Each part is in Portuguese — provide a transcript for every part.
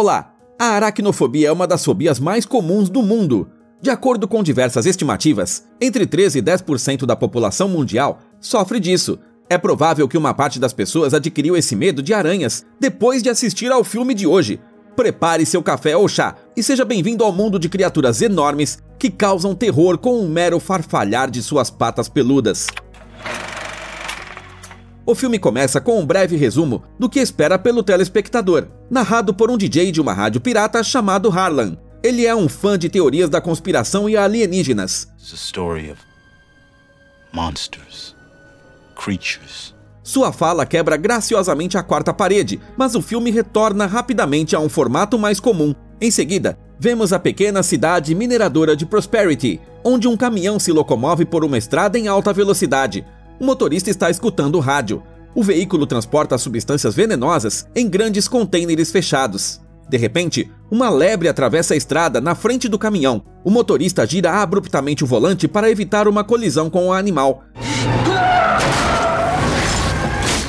Olá! A aracnofobia é uma das fobias mais comuns do mundo. De acordo com diversas estimativas, entre 13 e 10% da população mundial sofre disso. É provável que uma parte das pessoas adquiriu esse medo de aranhas depois de assistir ao filme de hoje. Prepare seu café ou chá e seja bem-vindo ao mundo de criaturas enormes que causam terror com um mero farfalhar de suas patas peludas. O filme começa com um breve resumo do que espera pelo telespectador, narrado por um DJ de uma rádio pirata chamado Harlan. Ele é um fã de teorias da conspiração e alienígenas. It's a story of monsters, creatures. Sua fala quebra graciosamente a quarta parede, mas o filme retorna rapidamente a um formato mais comum. Em seguida, vemos a pequena cidade mineradora de Prosperity, onde um caminhão se locomove por uma estrada em alta velocidade. O motorista está escutando o rádio. O veículo transporta substâncias venenosas em grandes contêineres fechados. De repente, uma lebre atravessa a estrada na frente do caminhão. O motorista gira abruptamente o volante para evitar uma colisão com o animal.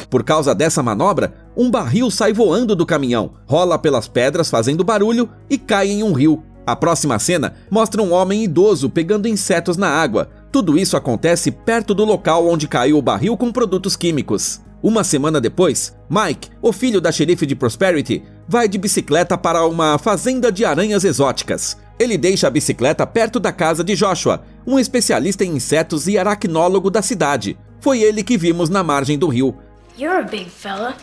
Por causa dessa manobra, um barril sai voando do caminhão, rola pelas pedras fazendo barulho e cai em um rio. A próxima cena mostra um homem idoso pegando insetos na água. Tudo isso acontece perto do local onde caiu o barril com produtos químicos. Uma semana depois, Mike, o filho da xerife de Prosperity, vai de bicicleta para uma fazenda de aranhas exóticas. Ele deixa a bicicleta perto da casa de Joshua, um especialista em insetos e aracnólogo da cidade. Foi ele que vimos na margem do rio. You're a big fella.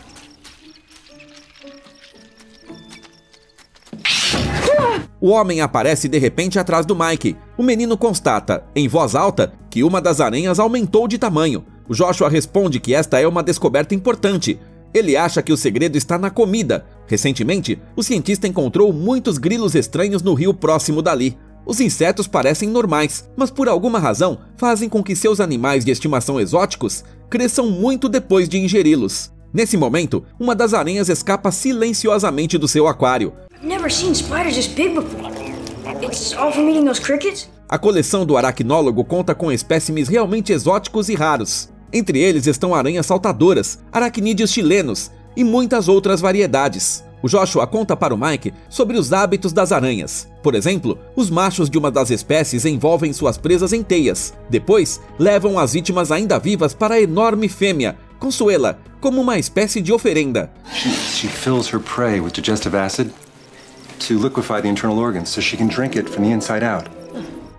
O homem aparece de repente atrás do Mike. O menino constata, em voz alta, que uma das aranhas aumentou de tamanho. O Joshua responde que esta é uma descoberta importante. Ele acha que o segredo está na comida. Recentemente, o cientista encontrou muitos grilos estranhos no rio próximo dali. Os insetos parecem normais, mas por alguma razão fazem com que seus animais de estimação exóticos cresçam muito depois de ingeri-los. Nesse momento, uma das aranhas escapa silenciosamente do seu aquário. I've never seen spiders this big before. It's all from eating those crickets? A coleção do aracnólogo conta com espécimes realmente exóticos e raros. Entre eles estão aranhas saltadoras, aracnídeos chilenos e muitas outras variedades. O Joshua conta para o Mike sobre os hábitos das aranhas. Por exemplo, os machos de uma das espécies envolvem suas presas em teias. Depois, levam as vítimas ainda vivas para a enorme fêmea, Consuela, como uma espécie de oferenda. She fills her prey with digestive acid to liquefy the internal organs so she can drink it from the inside out.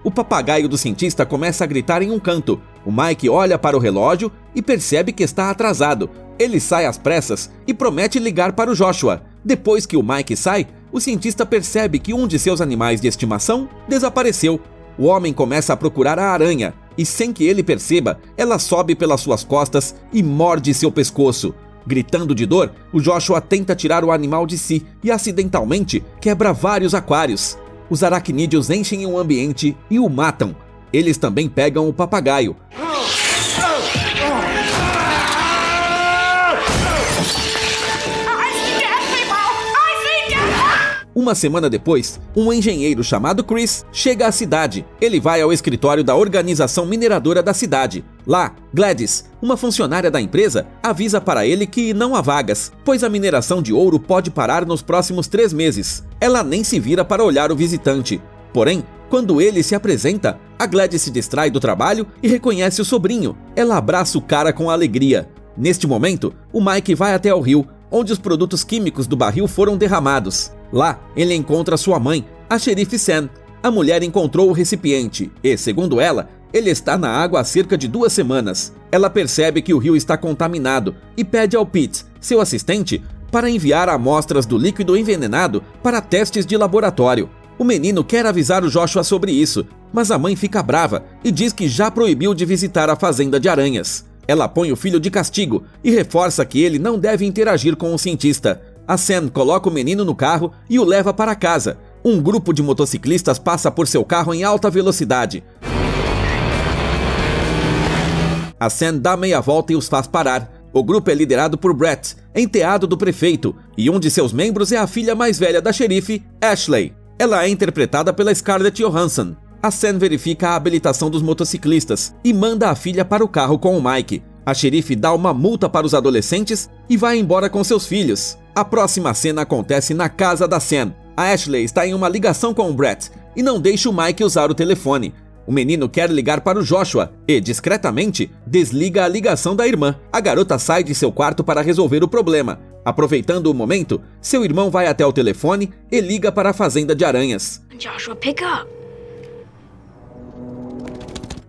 O papagaio do cientista começa a gritar em um canto. O Mike olha para o relógio e percebe que está atrasado. Ele sai às pressas e promete ligar para o Joshua. Depois que o Mike sai, o cientista percebe que um de seus animais de estimação desapareceu. O homem começa a procurar a aranha e, sem que ele perceba, ela sobe pelas suas costas e morde seu pescoço. Gritando de dor, o Joshua tenta tirar o animal de si e acidentalmente quebra vários aquários. Os aracnídeos enchem o ambiente e o matam. Eles também pegam o papagaio. Uma semana depois, um engenheiro chamado Chris chega à cidade. Ele vai ao escritório da organização mineradora da cidade. Lá, Gladys, uma funcionária da empresa, avisa para ele que não há vagas, pois a mineração de ouro pode parar nos próximos 3 meses. Ela nem se vira para olhar o visitante. Porém, quando ele se apresenta, a Gladys se distrai do trabalho e reconhece o sobrinho. Ela abraça o cara com alegria. Neste momento, o Mike vai até o rio, onde os produtos químicos do barril foram derramados. Lá, ele encontra sua mãe, a xerife Sam. A mulher encontrou o recipiente e, segundo ela, ele está na água há cerca de 2 semanas. Ela percebe que o rio está contaminado e pede ao Pete, seu assistente, para enviar amostras do líquido envenenado para testes de laboratório. O menino quer avisar o Joshua sobre isso, mas a mãe fica brava e diz que já proibiu de visitar a fazenda de aranhas. Ela põe o filho de castigo e reforça que ele não deve interagir com o cientista. A Sam coloca o menino no carro e o leva para casa. Um grupo de motociclistas passa por seu carro em alta velocidade. A Sam dá meia volta e os faz parar. O grupo é liderado por Brett, enteado do prefeito, e um de seus membros é a filha mais velha da xerife, Ashley. Ela é interpretada pela Scarlett Johansson. A Sam verifica a habilitação dos motociclistas e manda a filha para o carro com o Mike. A xerife dá uma multa para os adolescentes e vai embora com seus filhos. A próxima cena acontece na casa da Sam. A Ashley está em uma ligação com o Brett e não deixa o Mike usar o telefone. O menino quer ligar para o Joshua e, discretamente, desliga a ligação da irmã. A garota sai de seu quarto para resolver o problema. Aproveitando o momento, seu irmão vai até o telefone e liga para a fazenda de aranhas. Joshua, pick up.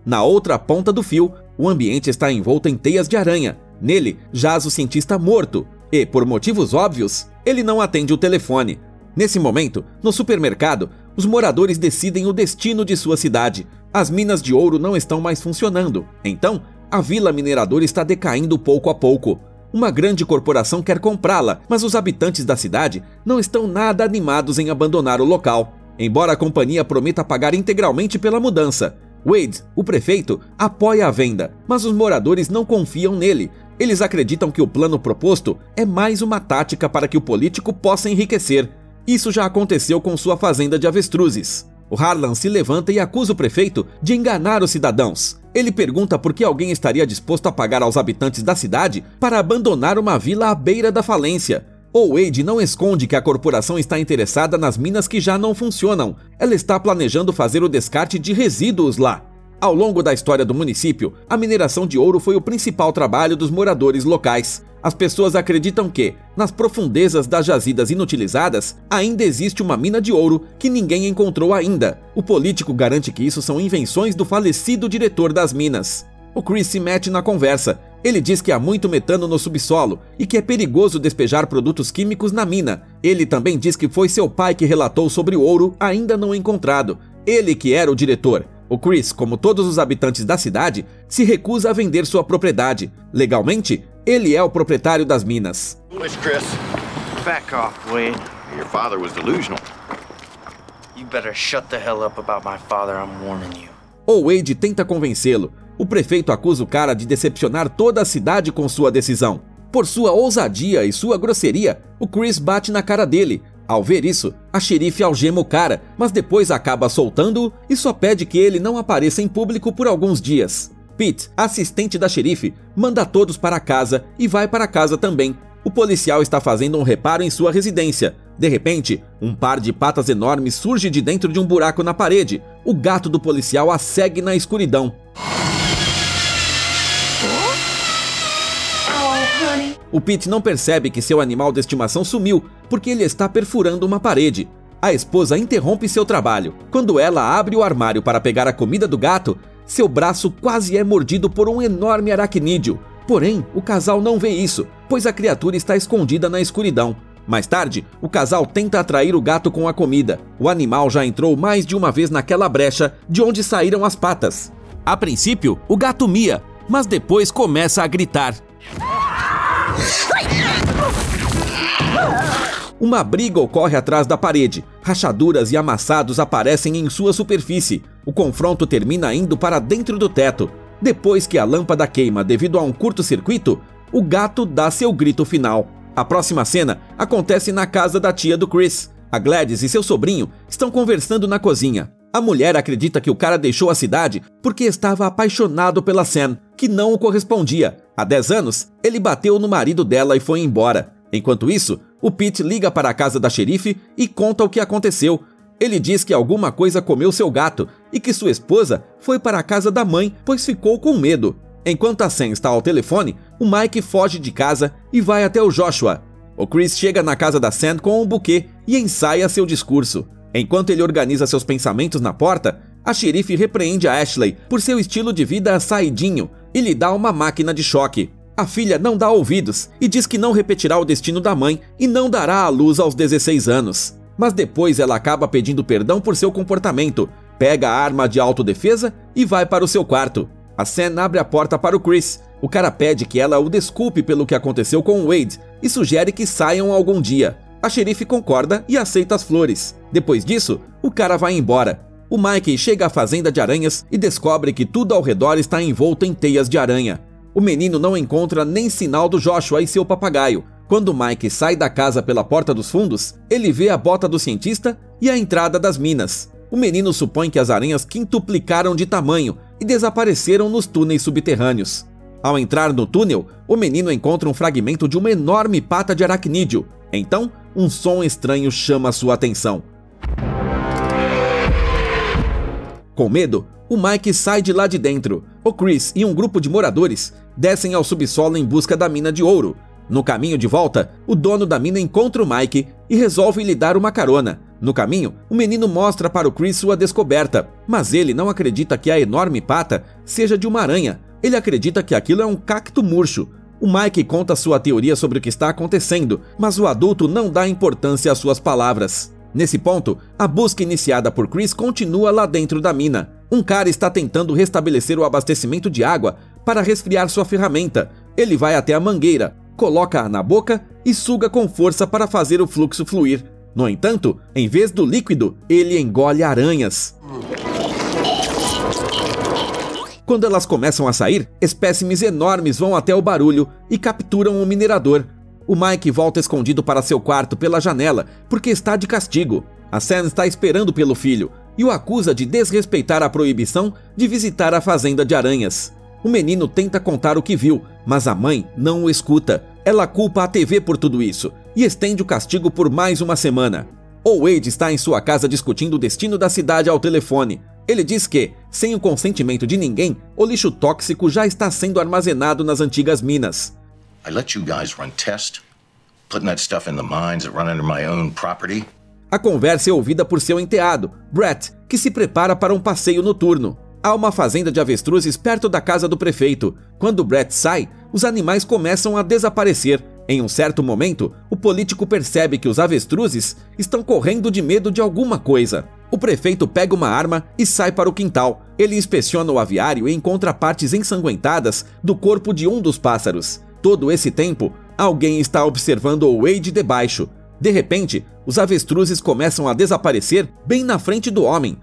Na outra ponta do fio, o ambiente está envolto em teias de aranha. Nele, jaz o cientista morto e, por motivos óbvios, ele não atende o telefone. Nesse momento, no supermercado, os moradores decidem o destino de sua cidade. As minas de ouro não estão mais funcionando. Então, a vila mineradora está decaindo pouco a pouco. Uma grande corporação quer comprá-la, mas os habitantes da cidade não estão nada animados em abandonar o local. Embora a companhia prometa pagar integralmente pela mudança, Wade, o prefeito, apoia a venda, mas os moradores não confiam nele. Eles acreditam que o plano proposto é mais uma tática para que o político possa enriquecer. Isso já aconteceu com sua fazenda de avestruzes. O Harlan se levanta e acusa o prefeito de enganar os cidadãos. Ele pergunta por que alguém estaria disposto a pagar aos habitantes da cidade para abandonar uma vila à beira da falência. O Wade não esconde que a corporação está interessada nas minas que já não funcionam. Ela está planejando fazer o descarte de resíduos lá. Ao longo da história do município, a mineração de ouro foi o principal trabalho dos moradores locais. As pessoas acreditam que, nas profundezas das jazidas inutilizadas, ainda existe uma mina de ouro que ninguém encontrou ainda. O político garante que isso são invenções do falecido diretor das minas. O Chris se mete na conversa. Ele diz que há muito metano no subsolo e que é perigoso despejar produtos químicos na mina. Ele também diz que foi seu pai que relatou sobre o ouro ainda não encontrado. Ele que era o diretor. O Chris, como todos os habitantes da cidade, se recusa a vender sua propriedade. Legalmente, ele é o proprietário das minas. Where's Chris? Back off, Wade. Your father was delusional. You better shut the hell up about my father, I'm warning you. O Wade tenta convencê-lo. O prefeito acusa o cara de decepcionar toda a cidade com sua decisão. Por sua ousadia e sua grosseria, o Chris bate na cara dele. Ao ver isso, a xerife algema o cara, mas depois acaba soltando-o e só pede que ele não apareça em público por alguns dias. Pete, assistente da xerife, manda todos para casa e vai para casa também. O policial está fazendo um reparo em sua residência. De repente, um par de patas enormes surge de dentro de um buraco na parede. O gato do policial a segue na escuridão. O Pete não percebe que seu animal de estimação sumiu, porque ele está perfurando uma parede. A esposa interrompe seu trabalho. Quando ela abre o armário para pegar a comida do gato, seu braço quase é mordido por um enorme aracnídeo. Porém, o casal não vê isso, pois a criatura está escondida na escuridão. Mais tarde, o casal tenta atrair o gato com a comida. O animal já entrou mais de uma vez naquela brecha de onde saíram as patas. A princípio, o gato mia, mas depois começa a gritar. Uma briga ocorre atrás da parede. Rachaduras e amassados aparecem em sua superfície. O confronto termina indo para dentro do teto. Depois que a lâmpada queima devido a um curto-circuito, o gato dá seu grito final. A próxima cena acontece na casa da tia do Chris. A Gladys e seu sobrinho estão conversando na cozinha. A mulher acredita que o cara deixou a cidade porque estava apaixonado pela Sam, que não o correspondia. Há 10 anos, ele bateu no marido dela e foi embora. Enquanto isso, o Pete liga para a casa da xerife e conta o que aconteceu. Ele diz que alguma coisa comeu seu gato e que sua esposa foi para a casa da mãe, pois ficou com medo. Enquanto a Sam está ao telefone, o Mike foge de casa e vai até o Joshua. O Chris chega na casa da Sam com um buquê e ensaia seu discurso. Enquanto ele organiza seus pensamentos na porta, a xerife repreende a Ashley por seu estilo de vida saidinho e lhe dá uma máquina de choque. A filha não dá ouvidos e diz que não repetirá o destino da mãe e não dará à luz aos 16 anos. Mas depois ela acaba pedindo perdão por seu comportamento, pega a arma de autodefesa e vai para o seu quarto. A Sam abre a porta para o Chris. O cara pede que ela o desculpe pelo que aconteceu com o Wade e sugere que saiam algum dia. A xerife concorda e aceita as flores. Depois disso, o cara vai embora. O Mike chega à fazenda de aranhas e descobre que tudo ao redor está envolto em teias de aranha. O menino não encontra nem sinal do Joshua e seu papagaio. Quando Mike sai da casa pela porta dos fundos, ele vê a bota do cientista e a entrada das minas. O menino supõe que as aranhas quintuplicaram de tamanho e desapareceram nos túneis subterrâneos. Ao entrar no túnel, o menino encontra um fragmento de uma enorme pata de aracnídeo. Então, um som estranho chama sua atenção. Com medo, o Mike sai de lá de dentro. O Chris e um grupo de moradores descem ao subsolo em busca da mina de ouro. No caminho de volta, o dono da mina encontra o Mike e resolve lhe dar uma carona. No caminho, o menino mostra para o Chris sua descoberta, mas ele não acredita que a enorme pata seja de uma aranha. Ele acredita que aquilo é um cacto murcho. O Mike conta sua teoria sobre o que está acontecendo, mas o adulto não dá importância às suas palavras. Nesse ponto, a busca iniciada por Chris continua lá dentro da mina. Um cara está tentando restabelecer o abastecimento de água para resfriar sua ferramenta. Ele vai até a mangueira, coloca-a na boca e suga com força para fazer o fluxo fluir. No entanto, em vez do líquido, ele engole aranhas. Quando elas começam a sair, espécimes enormes vão até o barulho e capturam o minerador. O Mike volta escondido para seu quarto pela janela, porque está de castigo. A Sam está esperando pelo filho e o acusa de desrespeitar a proibição de visitar a fazenda de aranhas. O menino tenta contar o que viu, mas a mãe não o escuta. Ela culpa a TV por tudo isso e estende o castigo por mais uma semana. O Wade está em sua casa discutindo o destino da cidade ao telefone. Ele diz que, sem o consentimento de ninguém, o lixo tóxico já está sendo armazenado nas antigas minas. I let you guys run tests, putting that stuff in the mines that run under my own property. A conversa é ouvida por seu enteado, Brett, que se prepara para um passeio noturno. Há uma fazenda de avestruzes perto da casa do prefeito. Quando Brett sai, os animais começam a desaparecer. Em um certo momento, o político percebe que os avestruzes estão correndo de medo de alguma coisa. O prefeito pega uma arma e sai para o quintal. Ele inspeciona o aviário e encontra partes ensanguentadas do corpo de um dos pássaros. Todo esse tempo, alguém está observando o Wade de baixo. De repente, os avestruzes começam a desaparecer bem na frente do homem.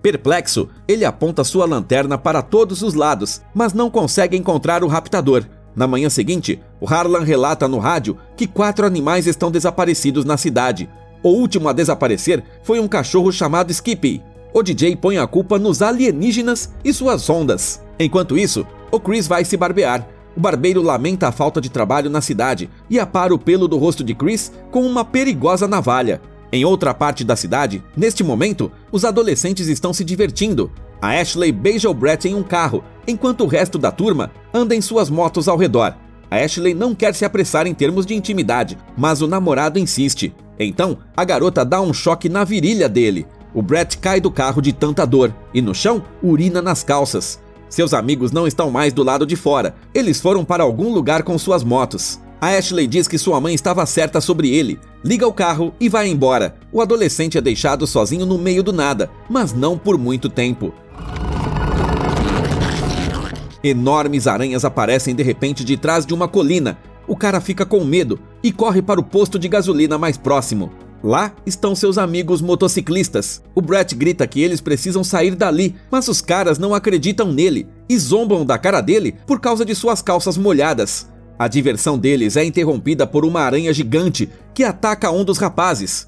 Perplexo, ele aponta sua lanterna para todos os lados, mas não consegue encontrar o raptador. Na manhã seguinte, o Harlan relata no rádio que 4 animais estão desaparecidos na cidade. O último a desaparecer foi um cachorro chamado Skippy. O DJ põe a culpa nos alienígenas e suas ondas. Enquanto isso, o Chris vai se barbear. O barbeiro lamenta a falta de trabalho na cidade e apara o pelo do rosto de Chris com uma perigosa navalha. Em outra parte da cidade, neste momento, os adolescentes estão se divertindo. A Ashley beija o Brett em um carro, enquanto o resto da turma anda em suas motos ao redor. A Ashley não quer se apressar em termos de intimidade, mas o namorado insiste. Então, a garota dá um choque na virilha dele. O Brett cai do carro de tanta dor e, no chão, urina nas calças. Seus amigos não estão mais do lado de fora. Eles foram para algum lugar com suas motos. A Ashley diz que sua mãe estava certa sobre ele, liga o carro e vai embora. O adolescente é deixado sozinho no meio do nada, mas não por muito tempo. Enormes aranhas aparecem de repente de trás de uma colina. O cara fica com medo e corre para o posto de gasolina mais próximo. Lá estão seus amigos motociclistas. O Brett grita que eles precisam sair dali, mas os caras não acreditam nele e zombam da cara dele por causa de suas calças molhadas. A diversão deles é interrompida por uma aranha gigante que ataca um dos rapazes.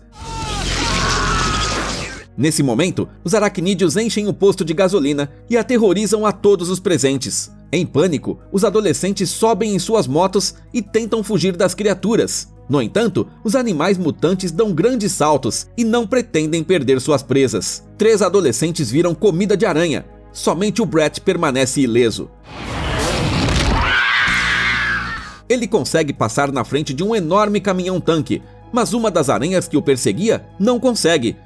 Nesse momento, os aracnídeos enchem o posto de gasolina e aterrorizam a todos os presentes. Em pânico, os adolescentes sobem em suas motos e tentam fugir das criaturas. No entanto, os animais mutantes dão grandes saltos e não pretendem perder suas presas. 3 adolescentes viram comida de aranha. Somente o Brett permanece ileso. Ele consegue passar na frente de um enorme caminhão-tanque, mas uma das aranhas que o perseguia não consegue.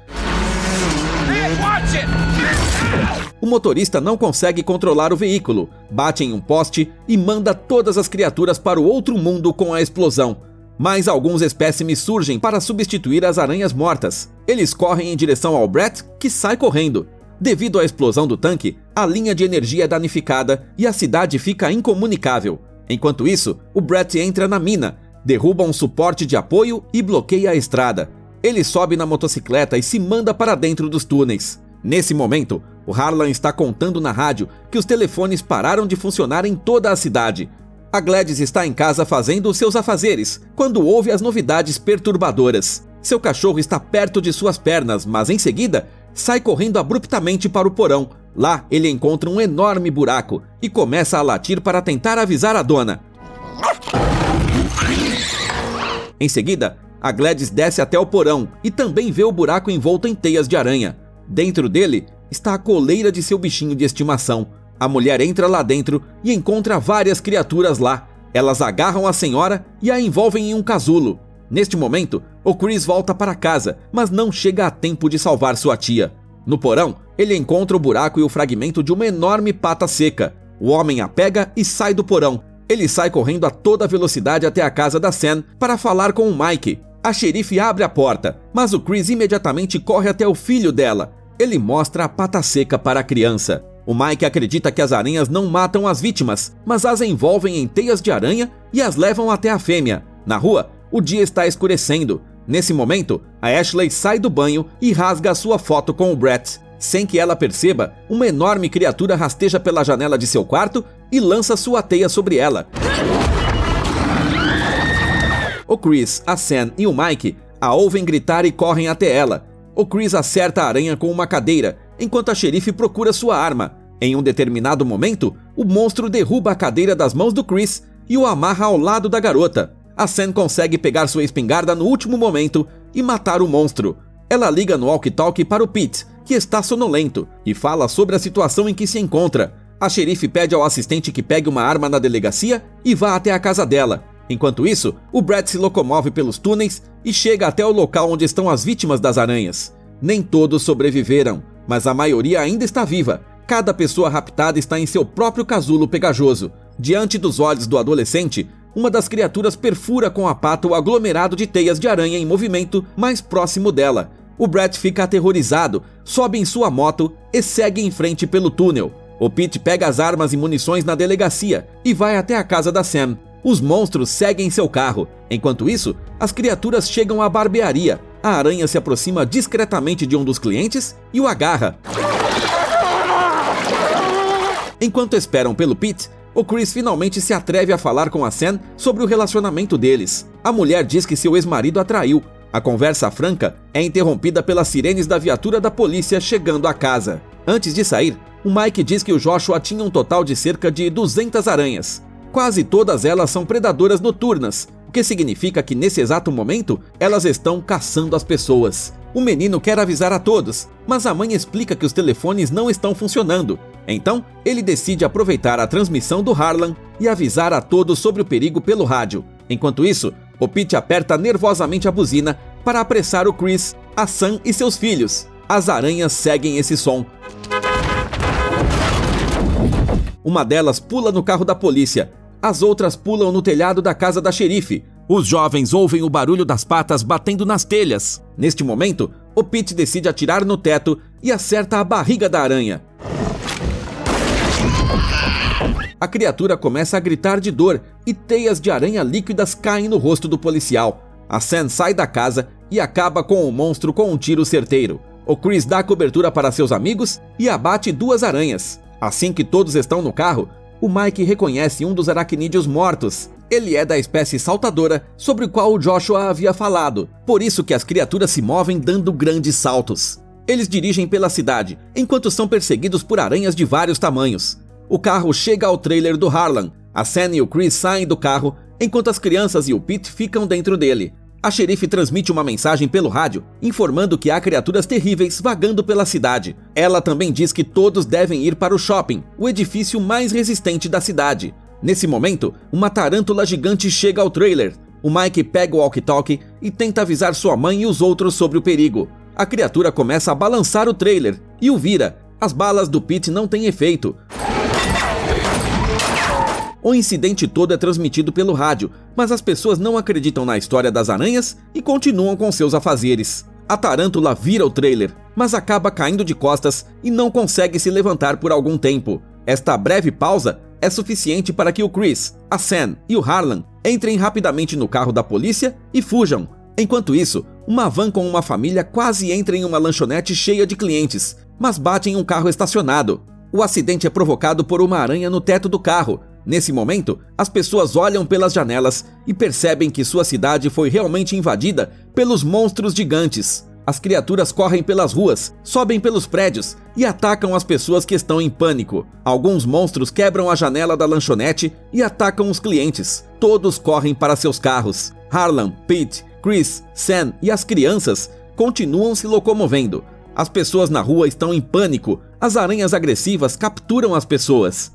O motorista não consegue controlar o veículo, bate em um poste e manda todas as criaturas para o outro mundo com a explosão. Mas alguns espécimes surgem para substituir as aranhas mortas. Eles correm em direção ao Brett, que sai correndo. Devido à explosão do tanque, a linha de energia é danificada e a cidade fica incomunicável. Enquanto isso, o Brett entra na mina, derruba um suporte de apoio e bloqueia a estrada. Ele sobe na motocicleta e se manda para dentro dos túneis. Nesse momento, o Harlan está contando na rádio que os telefones pararam de funcionar em toda a cidade. A Gladys está em casa fazendo os seus afazeres, quando ouve as novidades perturbadoras. Seu cachorro está perto de suas pernas, mas em seguida, sai correndo abruptamente para o porão. Lá, ele encontra um enorme buraco e começa a latir para tentar avisar a dona. Em seguida, a Gladys desce até o porão e também vê o buraco envolto em teias de aranha. Dentro dele está a coleira de seu bichinho de estimação. A mulher entra lá dentro e encontra várias criaturas lá. Elas agarram a senhora e a envolvem em um casulo. Neste momento, o Chris volta para casa, mas não chega a tempo de salvar sua tia. No porão, ele encontra o buraco e o fragmento de uma enorme pata seca. O homem a pega e sai do porão. Ele sai correndo a toda velocidade até a casa da Sam para falar com o Mike. A xerife abre a porta, mas o Chris imediatamente corre até o filho dela. Ele mostra a pata seca para a criança. O Mike acredita que as aranhas não matam as vítimas, mas as envolvem em teias de aranha e as levam até a fêmea. Na rua, o dia está escurecendo. Nesse momento, a Ashley sai do banho e rasga a sua foto com o Brett. Sem que ela perceba, uma enorme criatura rasteja pela janela de seu quarto e lança sua teia sobre ela. O Chris, a Sam e o Mike a ouvem gritar e correm até ela. O Chris acerta a aranha com uma cadeira, enquanto a xerife procura sua arma. Em um determinado momento, o monstro derruba a cadeira das mãos do Chris e o amarra ao lado da garota. A Sam consegue pegar sua espingarda no último momento e matar o monstro. Ela liga no walkie-talkie para o Pete, que está sonolento, e fala sobre a situação em que se encontra. A xerife pede ao assistente que pegue uma arma na delegacia e vá até a casa dela. Enquanto isso, o Brett se locomove pelos túneis e chega até o local onde estão as vítimas das aranhas. Nem todos sobreviveram, mas a maioria ainda está viva. Cada pessoa raptada está em seu próprio casulo pegajoso. Diante dos olhos do adolescente, uma das criaturas perfura com a pata o aglomerado de teias de aranha em movimento mais próximo dela. O Brett fica aterrorizado, sobe em sua moto e segue em frente pelo túnel. O Pete pega as armas e munições na delegacia e vai até a casa da Sam. Os monstros seguem seu carro. Enquanto isso, as criaturas chegam à barbearia. A aranha se aproxima discretamente de um dos clientes e o agarra. Enquanto esperam pelo Pete, o Chris finalmente se atreve a falar com a Sam sobre o relacionamento deles. A mulher diz que seu ex-marido a traiu. A conversa franca é interrompida pelas sirenes da viatura da polícia chegando à casa. Antes de sair, o Mike diz que o Joshua tinha um total de cerca de 200 aranhas. Quase todas elas são predadoras noturnas, o que significa que nesse exato momento elas estão caçando as pessoas. O menino quer avisar a todos, mas a mãe explica que os telefones não estão funcionando. Então, ele decide aproveitar a transmissão do Harlan e avisar a todos sobre o perigo pelo rádio. Enquanto isso, o Pete aperta nervosamente a buzina para apressar o Chris, a Sam e seus filhos. As aranhas seguem esse som. Uma delas pula no carro da polícia. As outras pulam no telhado da casa da xerife. Os jovens ouvem o barulho das patas batendo nas telhas. Neste momento, o Pete decide atirar no teto e acerta a barriga da aranha. A criatura começa a gritar de dor e teias de aranha líquidas caem no rosto do policial. A Sam sai da casa e acaba com o monstro com um tiro certeiro. O Chris dá cobertura para seus amigos e abate 2 aranhas. Assim que todos estão no carro, o Mike reconhece um dos aracnídeos mortos. Ele é da espécie saltadora, sobre o qual o Joshua havia falado. Por isso que as criaturas se movem dando grandes saltos. Eles dirigem pela cidade, enquanto são perseguidos por aranhas de vários tamanhos. O carro chega ao trailer do Harlan. A Sam e o Chris saem do carro, enquanto as crianças e o Pete ficam dentro dele. A xerife transmite uma mensagem pelo rádio, informando que há criaturas terríveis vagando pela cidade. Ela também diz que todos devem ir para o shopping, o edifício mais resistente da cidade. Nesse momento, uma tarântula gigante chega ao trailer. O Mike pega o walkie-talkie e tenta avisar sua mãe e os outros sobre o perigo. A criatura começa a balançar o trailer e o vira. As balas do Pete não têm efeito. O incidente todo é transmitido pelo rádio, mas as pessoas não acreditam na história das aranhas e continuam com seus afazeres. A tarântula vira o trailer, mas acaba caindo de costas e não consegue se levantar por algum tempo. Esta breve pausa é suficiente para que o Chris, a Sam e o Harlan entrem rapidamente no carro da polícia e fujam. Enquanto isso, uma van com uma família quase entra em uma lanchonete cheia de clientes, mas bate em um carro estacionado. O acidente é provocado por uma aranha no teto do carro. Nesse momento, as pessoas olham pelas janelas e percebem que sua cidade foi realmente invadida pelos monstros gigantes. As criaturas correm pelas ruas, sobem pelos prédios e atacam as pessoas que estão em pânico. Alguns monstros quebram a janela da lanchonete e atacam os clientes. Todos correm para seus carros. Harlan, Pete, Chris, Sam e as crianças continuam se locomovendo. As pessoas na rua estão em pânico. As aranhas agressivas capturam as pessoas.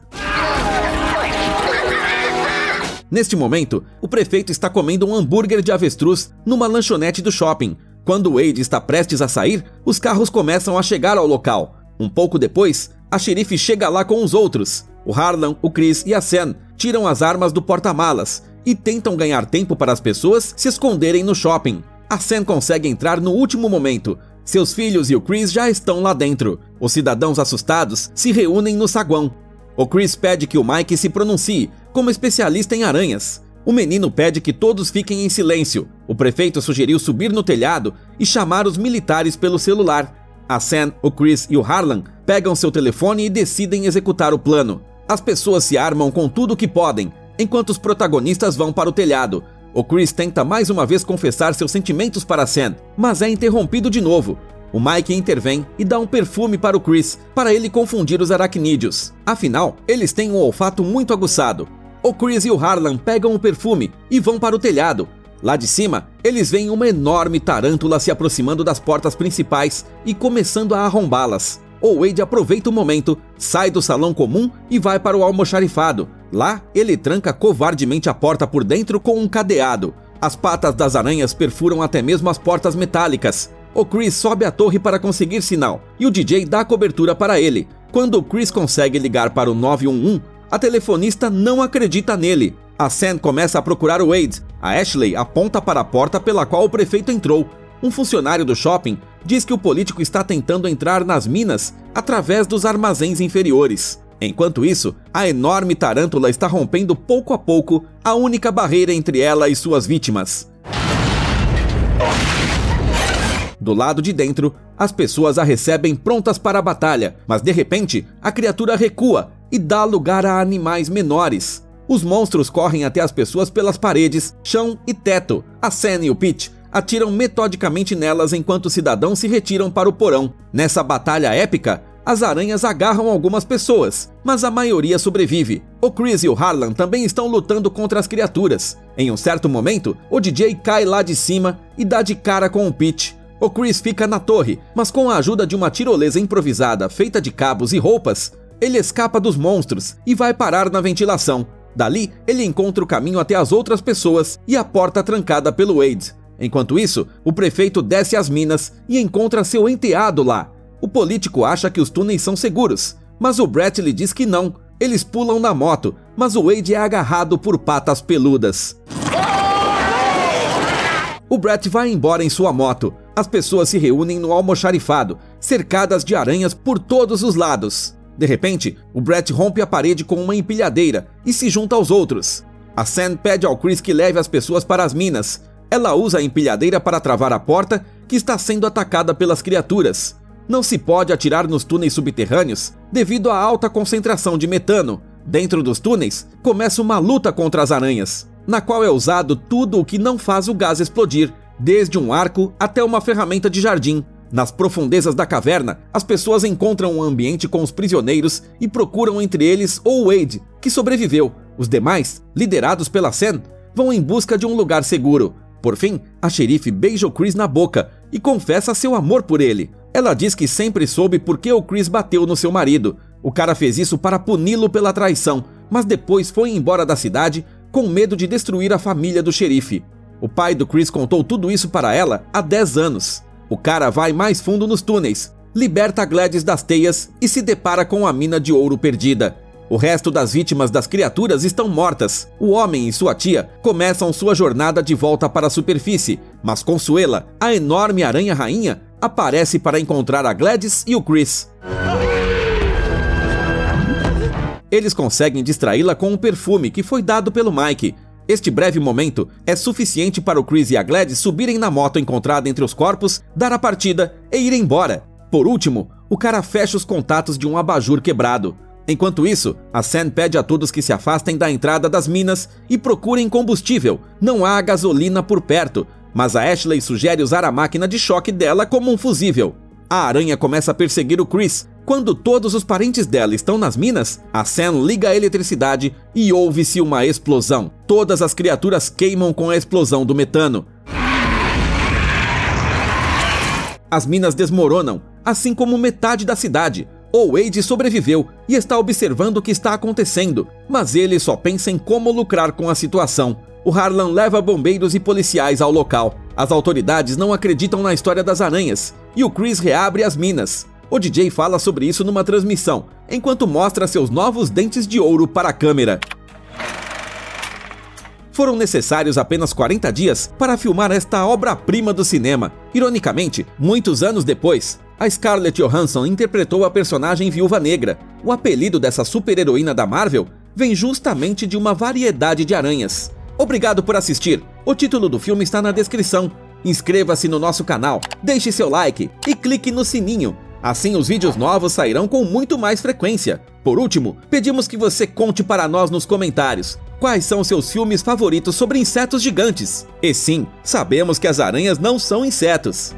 Neste momento, o prefeito está comendo um hambúrguer de avestruz numa lanchonete do shopping. Quando Wade está prestes a sair, os carros começam a chegar ao local. Um pouco depois, a xerife chega lá com os outros. O Harlan, o Chris e a Sam tiram as armas do porta-malas e tentam ganhar tempo para as pessoas se esconderem no shopping. A Sam consegue entrar no último momento. Seus filhos e o Chris já estão lá dentro. Os cidadãos assustados se reúnem no saguão. O Chris pede que o Mike se pronuncie como especialista em aranhas. O menino pede que todos fiquem em silêncio. O prefeito sugeriu subir no telhado e chamar os militares pelo celular. A Sam, o Chris e o Harlan pegam seu telefone e decidem executar o plano. As pessoas se armam com tudo o que podem, enquanto os protagonistas vão para o telhado. O Chris tenta mais uma vez confessar seus sentimentos para Sam, mas é interrompido de novo. O Mike intervém e dá um perfume para o Chris, para ele confundir os aracnídeos. Afinal, eles têm um olfato muito aguçado. O Chris e o Harlan pegam o perfume e vão para o telhado. Lá de cima, eles veem uma enorme tarântula se aproximando das portas principais e começando a arrombá-las. O Wade aproveita o momento, sai do salão comum e vai para o almoxarifado. Lá, ele tranca covardemente a porta por dentro com um cadeado. As patas das aranhas perfuram até mesmo as portas metálicas. O Chris sobe a torre para conseguir sinal e o DJ dá cobertura para ele. Quando o Chris consegue ligar para o 911, a telefonista não acredita nele. A Sam começa a procurar o Wade. A Ashley aponta para a porta pela qual o prefeito entrou. Um funcionário do shopping diz que o político está tentando entrar nas minas através dos armazéns inferiores. Enquanto isso, a enorme tarântula está rompendo pouco a pouco a única barreira entre ela e suas vítimas. Do lado de dentro, as pessoas a recebem prontas para a batalha, mas de repente, a criatura recua e dá lugar a animais menores. Os monstros correm até as pessoas pelas paredes, chão e teto. A Sam e o Pete atiram metodicamente nelas enquanto os cidadãos se retiram para o porão. Nessa batalha épica, as aranhas agarram algumas pessoas, mas a maioria sobrevive. O Chris e o Harlan também estão lutando contra as criaturas. Em um certo momento, o DJ cai lá de cima e dá de cara com o Pete. O Chris fica na torre, mas com a ajuda de uma tirolesa improvisada feita de cabos e roupas, ele escapa dos monstros e vai parar na ventilação. Dali, ele encontra o caminho até as outras pessoas e a porta trancada pelo Wade. Enquanto isso, o prefeito desce as minas e encontra seu enteado lá. O político acha que os túneis são seguros, mas o Brett lhe diz que não. Eles pulam na moto, mas o Wade é agarrado por patas peludas. O Brett vai embora em sua moto. As pessoas se reúnem no almoxarifado, cercadas de aranhas por todos os lados. De repente, o Brett rompe a parede com uma empilhadeira e se junta aos outros. A Sam pede ao Chris que leve as pessoas para as minas. Ela usa a empilhadeira para travar a porta, que está sendo atacada pelas criaturas. Não se pode atirar nos túneis subterrâneos devido à alta concentração de metano. Dentro dos túneis, começa uma luta contra as aranhas, na qual é usado tudo o que não faz o gás explodir, desde um arco até uma ferramenta de jardim. Nas profundezas da caverna, as pessoas encontram um ambiente com os prisioneiros e procuram entre eles o Wade, que sobreviveu. Os demais, liderados pela Sam, vão em busca de um lugar seguro. Por fim, a xerife beija o Chris na boca e confessa seu amor por ele. Ela diz que sempre soube por que o Chris bateu no seu marido. O cara fez isso para puni-lo pela traição, mas depois foi embora da cidade com medo de destruir a família do xerife. O pai do Chris contou tudo isso para ela há 10 anos. O cara vai mais fundo nos túneis, liberta a Gladys das teias e se depara com a mina de ouro perdida. O resto das vítimas das criaturas estão mortas. O homem e sua tia começam sua jornada de volta para a superfície, mas Consuela, a enorme aranha-rainha, aparece para encontrar a Gladys e o Chris. Eles conseguem distraí-la com um perfume que foi dado pelo Mike. Este breve momento é suficiente para o Chris e a Gladys subirem na moto encontrada entre os corpos, dar a partida e ir embora. Por último, o cara fecha os contatos de um abajur quebrado. Enquanto isso, a Sam pede a todos que se afastem da entrada das minas e procurem combustível. Não há gasolina por perto, mas a Ashley sugere usar a máquina de choque dela como um fusível. A aranha começa a perseguir o Chris. Quando todos os parentes dela estão nas minas, a Sam liga a eletricidade e ouve-se uma explosão. Todas as criaturas queimam com a explosão do metano. As minas desmoronam, assim como metade da cidade. O Wade sobreviveu e está observando o que está acontecendo, mas ele só pensa em como lucrar com a situação. O Harlan leva bombeiros e policiais ao local. As autoridades não acreditam na história das aranhas, e o Chris reabre as minas. O DJ fala sobre isso numa transmissão, enquanto mostra seus novos dentes de ouro para a câmera. Foram necessários apenas 40 dias para filmar esta obra-prima do cinema. Ironicamente, muitos anos depois, a Scarlett Johansson interpretou a personagem Viúva Negra. O apelido dessa super-heroína da Marvel vem justamente de uma variedade de aranhas. Obrigado por assistir. O título do filme está na descrição. Inscreva-se no nosso canal, deixe seu like e clique no sininho. Assim os vídeos novos sairão com muito mais frequência. Por último, pedimos que você conte para nós nos comentários quais são seus filmes favoritos sobre insetos gigantes. E sim, sabemos que as aranhas não são insetos.